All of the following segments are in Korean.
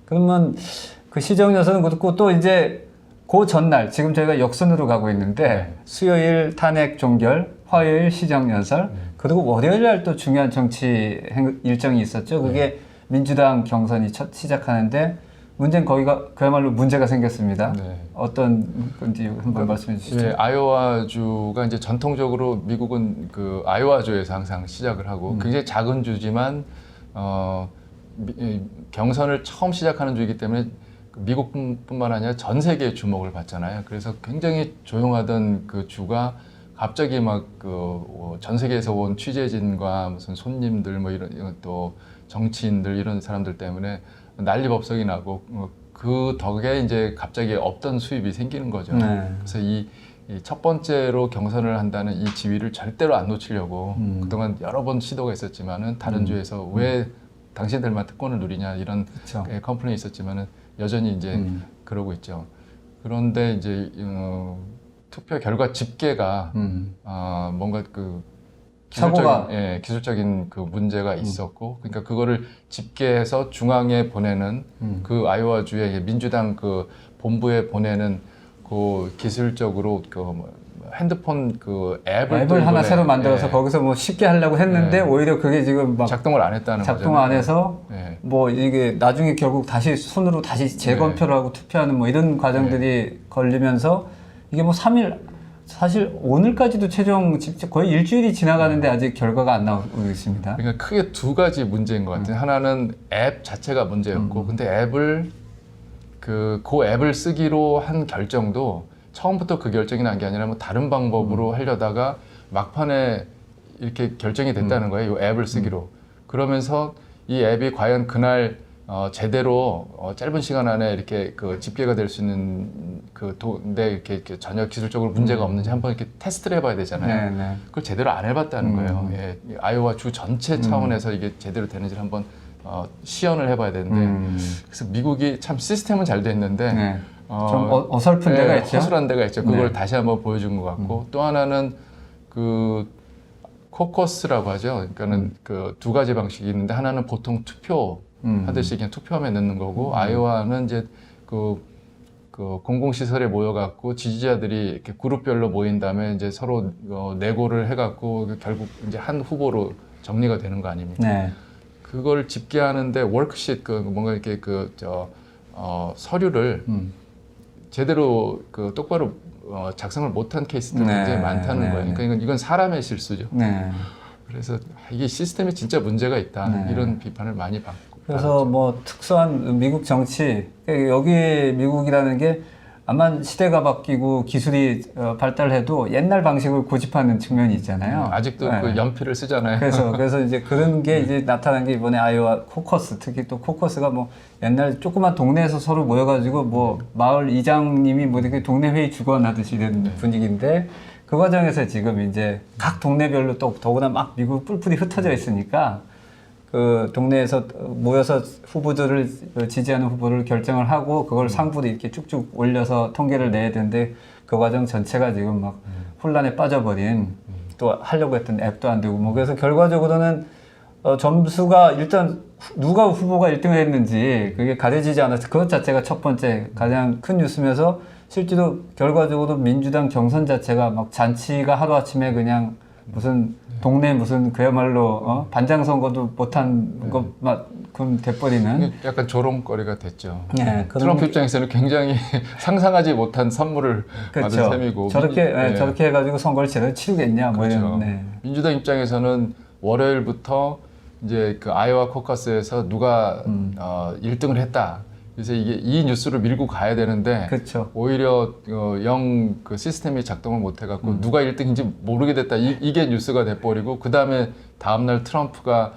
그러면 그 시정연설은 그렇고 또 이제 그 전날 지금 저희가 역순으로 가고 있는데 수요일 탄핵 종결, 화요일 시정연설, 그리고 월요일 날 또 중요한 정치 일정이 있었죠. 그게 민주당 경선이 첫 시작하는데 문제는 거기가 그야말로 문제가 생겼습니다. 네. 어떤 건지 한번 말씀해 주시죠. 예, 아이오와주가 이제 전통적으로 미국은 그 아이오와주에서 항상 시작을 하고 굉장히 작은 주지만 경선을 처음 시작하는 주이기 때문에 미국뿐만 아니라 전 세계의 주목을 받잖아요. 그래서 굉장히 조용하던 그 주가 갑자기 막 그 전 세계에서 온 취재진과 무슨 손님들 뭐 이런 또 정치인들 이런 사람들 때문에 난리법석이 나고 그 덕에 이제 갑자기 없던 수입이 생기는 거죠. 네. 그래서 이 첫 번째로 경선을 한다는 이 지위를 절대로 안 놓치려고 그동안 여러 번 시도가 있었지만은 다른 주에서 왜 당신들만 특권을 누리냐 이런 그쵸. 컴플레인이 있었지만은 여전히 이제 그러고 있죠. 그런데 이제 투표 결과 집계가 뭔가 그 사고가 기술적인 그 문제가 있었고, 그러니까 그거를 집계해서 중앙에 보내는 그 아이오와주의 민주당 그 본부에 보내는 그 기술적으로 그 핸드폰 그 앱을 하나 새로 만들어서 거기서 뭐 쉽게 하려고 했는데 오히려 그게 지금 막 작동을 안 했다는 거죠. 작동 안 해서 예. 뭐 이게 나중에 결국 다시 손으로 다시 재검표를 하고 투표하는 뭐 이런 과정들이 걸리면서 이게 뭐 3일 사실 오늘까지도 최종 집계 거의 일주일이 지나가는데 아직 결과가 안 나오고 있습니다. 그러니까 크게 두 가지 문제인 것 같아요. 하나는 앱 자체가 문제였고, 근데 앱을 그 앱을 쓰기로 한 결정도 처음부터 그 결정이 난 게 아니라 뭐 다른 방법으로 하려다가 막판에 이렇게 결정이 됐다는 거예요. 이 앱을 쓰기로. 그러면서 이 앱이 과연 그날 제대로 짧은 시간 안에 이렇게 그 집계가 될 수 있는 근데 이렇게 전혀 기술적으로 문제가 없는지 한번 이렇게 테스트를 해봐야 되잖아요. 네. 그걸 제대로 안 해봤다는 거예요. 예, 아이오와 주 전체 차원에서 이게 제대로 되는지를 한번 시연을 해봐야 되는데 그래서 미국이 참 시스템은 잘 돼 있는데 네. 좀 어설픈 데가 있죠. 허술한 데가 있죠. 그걸 네. 다시 한번 보여준 것 같고 또 하나는 그 코커스라고 하죠. 그러니까는 그 두 가지 방식이 있는데 하나는 보통 투표 하듯이 그냥 투표함에 넣는 거고 아이오와는 이제 그 공공시설에 모여갖고 지지자들이 이렇게 그룹별로 모인 다음에 이제 서로 내고를 해갖고 결국 이제 한 후보로 정리가 되는 거 아닙니까? 네. 그걸 집계하는데 워크시트 뭔가 이렇게 서류를 제대로 똑바로 작성을 못한 케이스들이 굉장히 많다는 거예요. 그러니까 이건 사람의 실수죠. 네. 그래서 이게 시스템에 진짜 문제가 있다 이런 비판을 많이 받고. 그래서 뭐 특수한 미국 정치 여기 미국이라는 게 아마 시대가 바뀌고 기술이 발달해도 옛날 방식을 고집하는 측면이 있잖아요. 아직도 네. 그 연필을 쓰잖아요. 그래서 이제 그런 게 이제 나타난 게 이번에 아이오와 코커스, 특히 또 코커스가 뭐 옛날 조그만 동네에서 서로 모여가지고 뭐 마을 이장님이 뭐 이렇게 동네 회의 주관하듯이 이런 분위기인데 그 과정에서 지금 이제 각 동네별로 또 더구나 막 미국 뿔뿔이 흩어져 있으니까 그 동네에서 모여서 후보들을 지지하는 후보를 결정을 하고 그걸 상부로 이렇게 쭉쭉 올려서 통계를 내야 되는데 그 과정 전체가 지금 막 혼란에 빠져버린 또 하려고 했던 앱도 안 되고 뭐 그래서 결과적으로는 점수가 일단 누가 후보가 1등을 했는지 그게 가려지지 않아서 그것 자체가 첫 번째 가장 큰 뉴스면서 실제로 결과적으로 민주당 경선 자체가 막 잔치가 하루아침에 그냥 무슨 동네 무슨 그야말로 반장 선거도 못한 것만큼 돼버리는 약간 조롱거리가 됐죠. 네, 트럼프 입장에서는 굉장히 상상하지 못한 선물을 받은 셈이고 저렇게 해가지고 선거를 제대로 치르겠냐 뭐 그렇죠. 이런. 네. 민주당 입장에서는 월요일부터 이제 그 아이오와 코커스에서 누가 1등을 했다. 그래서 이 뉴스를 밀고 가야 되는데 그렇죠. 오히려 영 그 시스템이 작동을 못 해갖고 누가 1등인지 모르게 됐다. 이게 뉴스가 돼버리고 그 다음에 다음날 트럼프가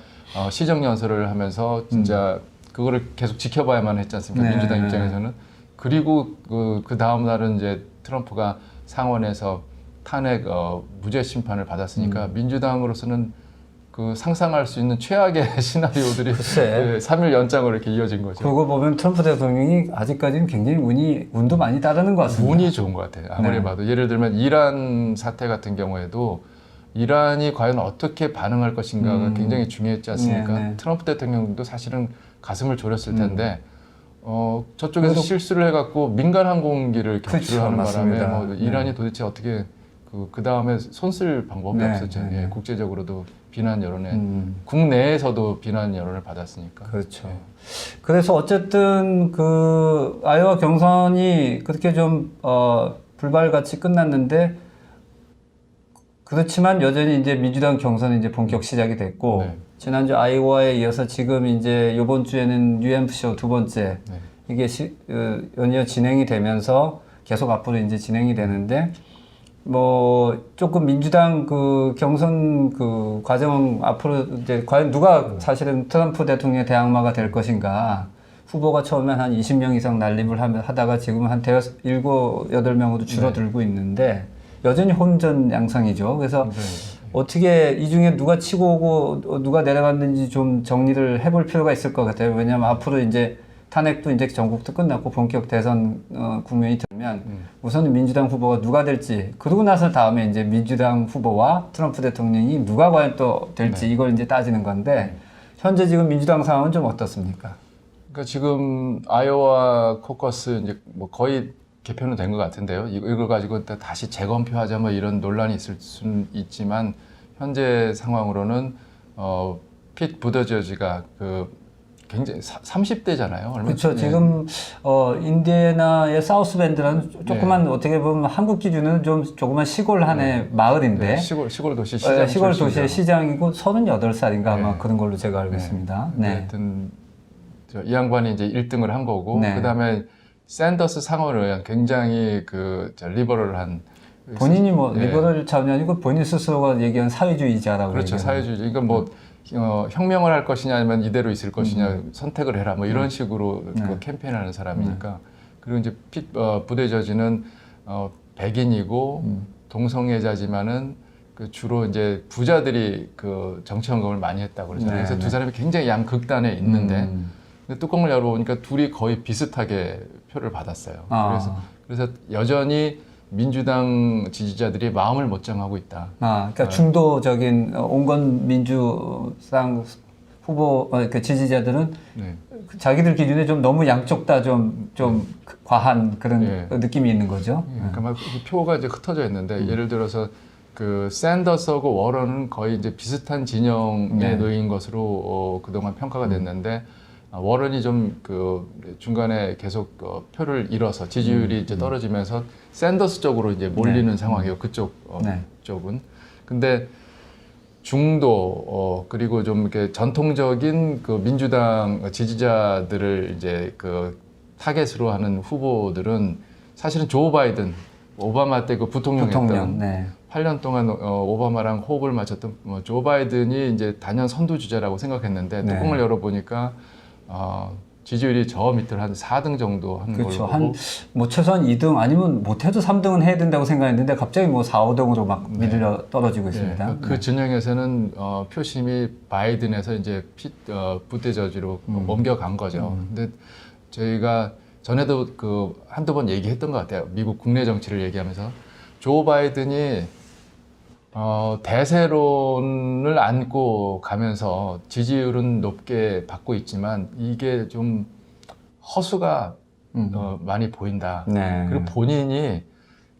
시정연설을 하면서 진짜 그거를 계속 지켜봐야만 했지 않습니까? 네. 민주당 입장에서는. 그리고 그 다음날은 이제 트럼프가 상원에서 탄핵 무죄 심판을 받았으니까 민주당으로서는 그 상상할 수 있는 최악의 시나리오들이 3일 연장으로 이렇게 이어진 거죠. 그러고 보면 트럼프 대통령이 아직까지는 굉장히 운도 많이 따르는 것 같습니다. 운이 좋은 것 같아요. 아무리 봐도. 예를 들면 이란 사태 같은 경우에도 이란이 과연 어떻게 반응할 것인가가 굉장히 중요했지 않습니까? 트럼프 대통령도 사실은 가슴을 졸였을 텐데 저쪽에서 그래도- 실수를 해갖고 민간 항공기를 격추를 그쵸, 하는 맞습니다. 바람에 뭐 이란이 도대체 어떻게 그 다음에 손쓸 방법이 네, 없었죠. 네, 네. 예, 국제적으로도 비난 여론에 국내에서도 비난 여론을 받았으니까. 그렇죠. 그래서 어쨌든 그 아이오와 경선이 그렇게 좀 불발같이 끝났는데 그렇지만 여전히 이제 민주당 경선이 이제 본격 시작이 됐고 네. 지난주 아이오와에 이어서 지금 이제 이번 주에는 뉴햄프셔 두 번째 네. 이게 연이어 진행이 되면서 계속 앞으로 이제 진행이 되는데 뭐 조금 민주당 그 경선 그 과정 앞으로 이제 과연 누가 사실은 트럼프 대통령의 대항마가 될 것인가 후보가 처음엔 한 20명 이상 난립을 하다가 지금은 한 7, 8명으로 줄어들고 있는데 여전히 혼전 양상이죠. 그래서 어떻게 이 중에 누가 치고 오고 누가 내려갔는지 좀 정리를 해볼 필요가 있을 것 같아요. 왜냐하면 앞으로 이제 탄핵도 이제 전국도 끝났고 본격 대선 국면이 들면 우선은 민주당 후보가 누가 될지 그러고 나서 다음에 이제 민주당 후보와 트럼프 대통령이 누가 과연 또 될지 이걸 이제 따지는 건데 현재 지금 민주당 상황은 좀 어떻습니까? 그러니까 지금 아이오와 코커스 이제 뭐 거의 개표는 된 것 같은데요. 이걸 가지고 다시 재검표하자 뭐 이런 논란이 있을 수는 있지만 현재 상황으로는 핏 부더저지가 그 굉장히 30대잖아요. 그렇죠. 지금 인디애나의 사우스밴드라는 조그만 어떻게 보면 한국 기준은 좀 조그만 시골 한의 마을인데 네, 시골 도시 시장 시골 도시의 시장이고 38살인가 아마 네. 그런 걸로 제가 알고 있습니다. 네. 하여튼 이 양반이 이제 1등을 한 거고 네. 그다음에 샌더스 상원의원 굉장히 그 리버럴한 본인이 뭐 예. 리버럴 차원이 아니고 본인 스스로가 얘기한 사회주의자라고 그렇죠. 얘기하는. 사회주의. 그러니까 뭐 혁명을 할 것이냐 아니면 이대로 있을 것이냐 선택을 해라 뭐 이런 식으로 그 캠페인하는 사람이니까 그리고 이제 부대저지는 백인이고 동성애자지만은 그 주로 이제 부자들이 그 정치 헌금을 많이 했다고 그러잖아요. 그래서 두 사람이 굉장히 양극단에 있는데 근데 뚜껑을 열어보니까 둘이 거의 비슷하게 표를 받았어요. 그래서 여전히 민주당 지지자들이 마음을 못 정하고 있다. 그러니까 중도적인 온건 민주당 후보 그 지지자들은 네. 자기들 기준에 좀 너무 양쪽 다 좀 과한 그런 네. 느낌이 있는 거죠. 그러니까 막 표가 이제 흩어져 있는데 예를 들어서 그 샌더스하고 워런은 거의 이제 비슷한 진영에 놓인 것으로 그동안 평가가 됐는데 워런이 좀 그 중간에 계속 표를 잃어서 지지율이 이제 떨어지면서 샌더스 쪽으로 이제 몰리는 상황이에요. 그쪽 쪽은. 근데 중도 그리고 좀 이렇게 전통적인 그 민주당 지지자들을 이제 그 타겟으로 하는 후보들은 사실은 조 바이든 오바마 때 그 부통령이었던 8년 동안 오바마랑 호흡을 맞췄던 조 바이든이 이제 단연 선두주자라고 생각했는데 뚜껑을 열어보니까 지지율이 저 밑을 한 4등 정도 하는 그렇죠. 걸로 한 뭐 최소한 2등 아니면 못해도 3등은 해야 된다고 생각했는데 갑자기 뭐 4, 5등으로 막 밀려 떨어지고 있습니다. 그 진영에서는 표심이 바이든에서 이제 부대저지로 옮겨간 거죠. 근데 저희가 전에도 그 한두 번 얘기했던 것 같아요. 미국 국내 정치를 얘기하면서 조 바이든이 대세론을 안고 가면서 지지율은 높게 받고 있지만 이게 좀 허수가 많이 보인다. 그리고 본인이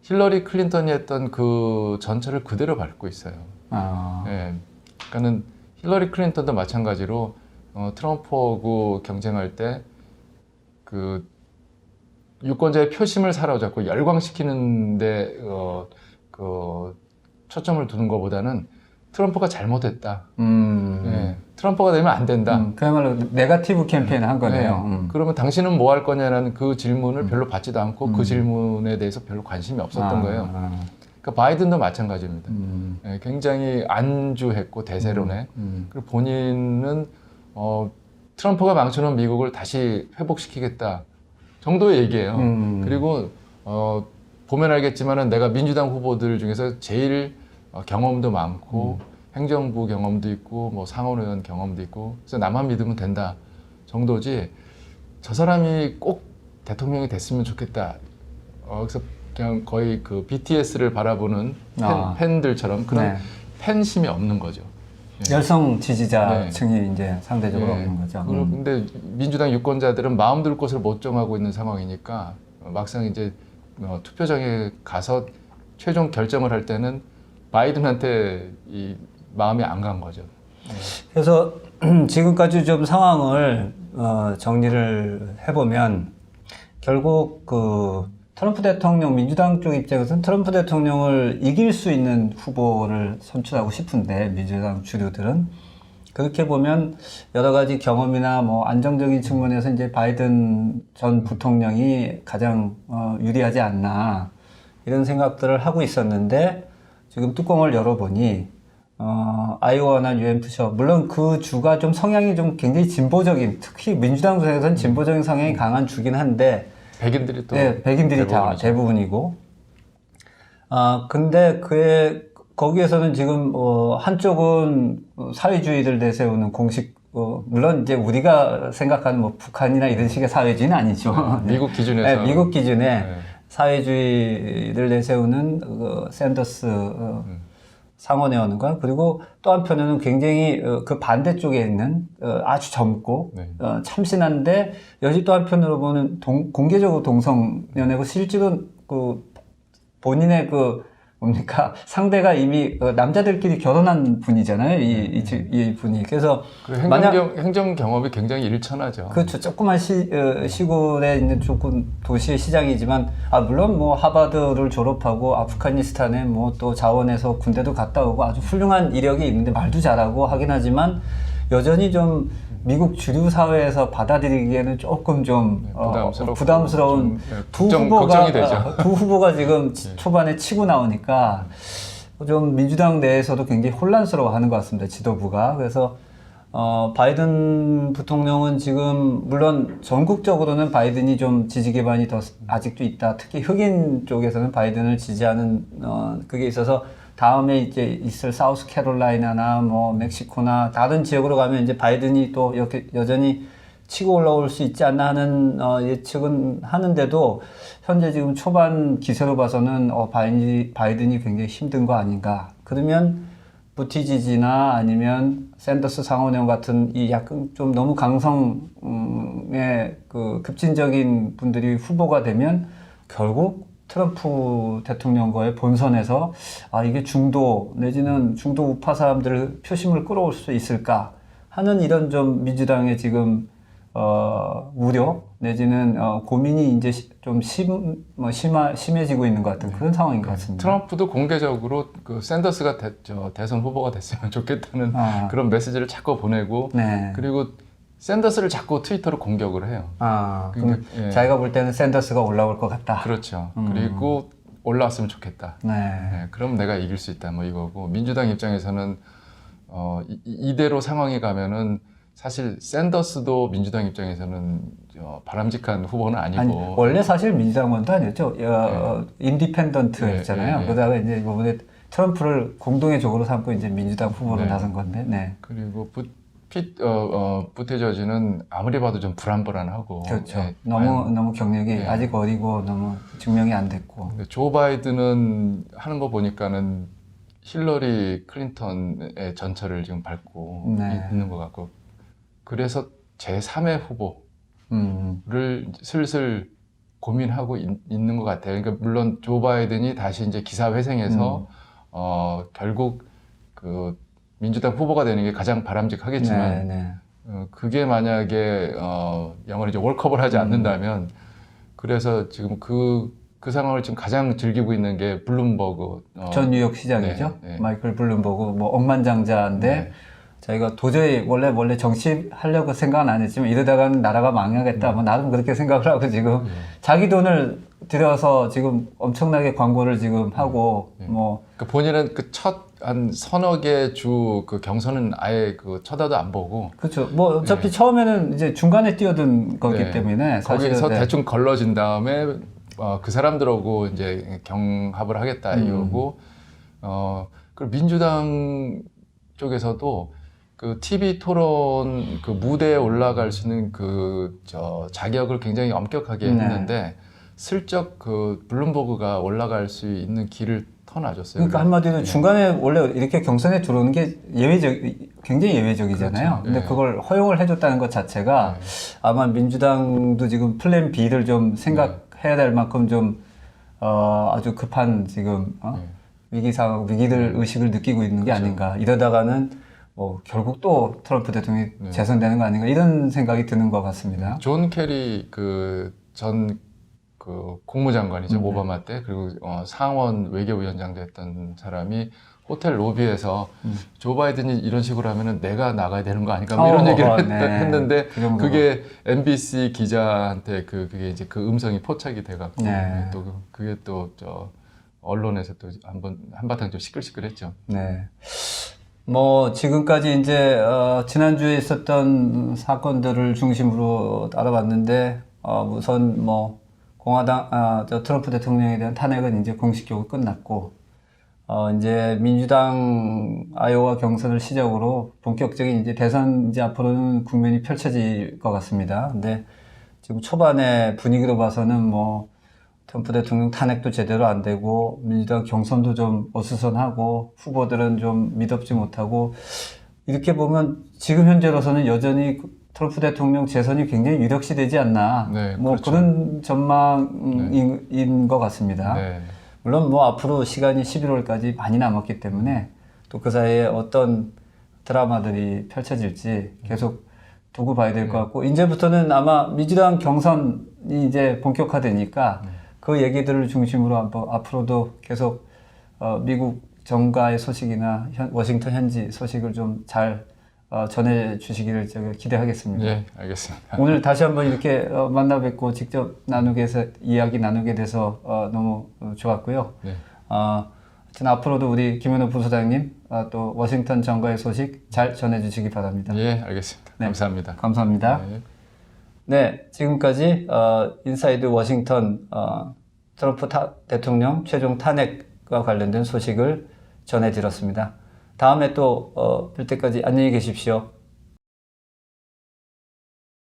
힐러리 클린턴이 했던 그 전철을 그대로 밟고 있어요. 그러니까는 힐러리 클린턴도 마찬가지로 트럼프하고 경쟁할 때 그 유권자의 표심을 사로잡고 열광시키는데 초점을 두는 것보다는 트럼프가 잘못했다. 트럼프가 되면 안 된다. 그야말로 네거티브 캠페인을 한 거네요. 그러면 당신은 뭐 할 거냐라는 그 질문을 별로 받지도 않고 그 질문에 대해서 별로 관심이 없었던 거예요. 그러니까 바이든도 마찬가지입니다. 굉장히 안주했고 대세론에. 그리고 본인은 트럼프가 망쳐놓은 미국을 다시 회복시키겠다 정도의 얘기예요. 그리고 보면 알겠지만은 내가 민주당 후보들 중에서 제일 경험도 많고 행정부 경험도 있고 뭐 상원의원 경험도 있고 그래서 나만 믿으면 된다 정도지 저 사람이 꼭 대통령이 됐으면 좋겠다. 그래서 그냥 거의 그 BTS를 바라보는 팬들처럼 그런 팬심이 없는 거죠. 열성 지지자층이 이제 상대적으로 없는 거죠. 근데 민주당 유권자들은 마음 둘 곳을 못 정하고 있는 상황이니까 막상 이제 투표장에 가서 최종 결정을 할 때는 바이든한테 이 마음이 안 간 거죠. 그래서 지금까지 좀 상황을 정리를 해보면 결국 그 트럼프 대통령 민주당 쪽 입장에서는 트럼프 대통령을 이길 수 있는 후보를 선출하고 싶은데 민주당 주류들은 그렇게 보면 여러 가지 경험이나 뭐 안정적인 측면에서 이제 바이든 전 부통령이 가장 유리하지 않나 이런 생각들을 하고 있었는데 지금 뚜껑을 열어보니 아이오와나 뉴햄프셔 물론 그 주가 좀 성향이 좀 굉장히 진보적인 특히 민주당 중에서는 진보적인 성향이 강한 주긴 한데 백인들이 또 네, 백인들이 다 대부분이고 근데 거기에서는 지금 한쪽은 사회주의를 내세우는 공식 물론 이제 우리가 생각하는 뭐 북한이나 이런 식의 사회주의는 아니죠. 미국 기준에서 네, 미국 기준에 사회주의를 내세우는 샌더스 상원의원과 그리고 또 한편에는 굉장히 그 반대쪽에 있는 아주 젊고 참신한데 여기 또 한편으로 보면 공개적으로 동성연애고 실제로 그 본인의 그 뭡니까 상대가 이미 남자들끼리 결혼한 분이잖아요. 이 분이 그래서 행정 경험이 굉장히 일천하죠. 그렇죠. 조그만 시골에 있는 조금 도시의 시장이지만 물론 뭐 하버드를 졸업하고 아프가니스탄에 뭐 또 자원에서 군대도 갔다 오고 아주 훌륭한 이력이 있는데 말도 잘하고 하긴 하지만 여전히 좀 미국 주류 사회에서 받아들이기에는 조금 좀 부담스러운 걱정이 되죠. 두 후보가 지금 초반에 치고 나오니까 좀 민주당 내에서도 굉장히 혼란스러워하는 것 같습니다. 지도부가. 그래서 바이든 부통령은 지금 물론 전국적으로는 바이든이 좀 지지 기반이 더 아직도 있다. 특히 흑인 쪽에서는 바이든을 지지하는 그게 있어서 다음에 이제 있을 사우스캐롤라이나나 뭐 멕시코나 다른 지역으로 가면 이제 바이든이 또 이렇게 여전히 치고 올라올 수 있지 않나 하는 예측은 하는데도 현재 지금 초반 기세로 봐서는 바이든이 굉장히 힘든 거 아닌가. 그러면 부티지지나 아니면 샌더스 상원의원 같은 이 약간 좀 너무 강성의 그 급진적인 분들이 후보가 되면 결국 트럼프 대통령과의 본선에서 이게 중도 내지는 중도 우파 사람들을 표심을 끌어올 수 있을까 하는 이런 좀 민주당의 지금 우려 내지는 고민이 이제 좀 심해지고 있는 것 같은 그런 상황인 것 같습니다. 트럼프도 공개적으로 그 샌더스가 대선 후보가 됐으면 좋겠다는 그런 메시지를 자꾸 보내고 그리고 샌더스를 자꾸 트위터로 공격을 해요. 그럼 자기가 볼 때는 샌더스가 올라올 것 같다. 그렇죠. 그리고 올라왔으면 좋겠다. 그럼 내가 이길 수 있다. 뭐 이거고 민주당 입장에서는 이대로 상황이 가면은 사실 샌더스도 민주당 입장에서는 바람직한 후보는 아니고 원래 사실 민주당원도 아니었죠. 인디펜던트였잖아요. 그러다가 이제 이번에 트럼프를 공동의 적으로 삼고 이제 민주당 후보로 나선 건데. 그리고 부티저지는 아무리 봐도 좀 불안불안하고 그렇죠. 너무 경력이 아직 어리고 너무 증명이 안 됐고. 근데 조 바이든은 하는 거 보니까는 힐러리 클린턴의 전철을 지금 밟고 있는 것 같고 그래서 제3의 후보를 슬슬 고민하고 있는 것 같아요. 그러니까 물론 조 바이든이 다시 이제 기사회생해서 결국 그 민주당 후보가 되는 게 가장 바람직하겠지만 그게 만약에 영어로 이제 월컵을 하지 않는다면 그래서 지금 그 상황을 지금 가장 즐기고 있는 게 블룸버그 전 뉴욕 시장이죠. 마이클 블룸버그 뭐 억만장자인데 자기가 도저히 원래 정치하려고 생각은 안 했지만 이러다가는 나라가 망하겠다. 뭐 나름 그렇게 생각을 하고 지금 자기 돈을 들여서 지금 엄청나게 광고를 지금 하고 뭐 그러니까 본인은 그 첫 한 서너 개 주 그 경선은 아예 그 쳐다도 안 보고 그렇죠. 뭐 어차피 처음에는 이제 중간에 뛰어든 거기 때문에 거기서 대충 걸러진 다음에 그 사람들하고 이제 경합을 하겠다 이러고 그리고 민주당 쪽에서도 그 TV 토론 그 무대에 올라갈 수 있는 그 자격을 굉장히 엄격하게 했는데 슬쩍 그 블룸버그가 올라갈 수 있는 길을 터놔줬어요. 그러니까 한마디로 중간에 원래 이렇게 경선에 들어오는 게 굉장히 예외적이잖아요. 그렇죠. 근데 예. 그걸 허용을 해줬다는 것 자체가 아마 민주당도 지금 플랜 B를 좀 생각해야 될 만큼 좀 아주 급한 지금 위기들 의식을 느끼고 있는 게 그렇죠. 아닌가. 이러다가는 뭐 결국 또 트럼프 대통령이 재선되는 거 아닌가 이런 생각이 드는 것 같습니다. 존 케리 전 국무장관이죠. 네. 오바마 때. 그리고 상원 외교위원장도 했던 사람이 호텔 로비에서 조 바이든이 이런 식으로 하면은 내가 나가야 되는 거 아닌가 뭐 이런 얘기를 했는데 그 정도로. 그게 MBC 기자한테 그게 이제 그 음성이 포착이 돼갖고 네. 또 그게 또 언론에서 또 한바탕 좀 시끌시끌했죠. 네. 뭐 지금까지 이제 지난주에 있었던 사건들을 중심으로 알아봤는데 우선 뭐 공화당 트럼프 대통령에 대한 탄핵은 이제 공식적으로 끝났고 이제 민주당 아이오와 경선을 시작으로 본격적인 이제 대선 이제 앞으로는 국면이 펼쳐질 것 같습니다. 근데 지금 초반에 분위기로 봐서는 뭐 트럼프 대통령 탄핵도 제대로 안 되고 민주당 경선도 좀 어수선하고 후보들은 좀 믿업지 못하고 이렇게 보면 지금 현재로서는 여전히 트럼프 대통령 재선이 굉장히 유력시되지 않나 네, 뭐 그렇죠. 그런 전망인 것 같습니다. 네. 물론 뭐 앞으로 시간이 11월까지 많이 남았기 때문에 또 그 사이에 어떤 드라마들이 펼쳐질지 계속 두고 봐야 될 것 같고 이제부터는 아마 민주당 경선이 이제 본격화되니까 그 얘기들을 중심으로 한번 앞으로도 계속 미국 정가의 소식이나 워싱턴 현지 소식을 좀 잘 전해 주시기를 제가 기대하겠습니다. 네, 알겠습니다. 오늘 다시 한번 이렇게 만나 뵙고 직접 이야기 나누게 돼서 너무 좋았고요. 네. 하여튼 앞으로도 우리 김현우 부소장님 또 워싱턴 정가의 소식 잘 전해주시기 바랍니다. 예, 알겠습니다. 네. 감사합니다. 감사합니다. 네. 네, 지금까지 인사이드 워싱턴 트럼프 대통령 최종 탄핵과 관련된 소식을 전해드렸습니다. 다음에 또 뵐 때까지 안녕히 계십시오.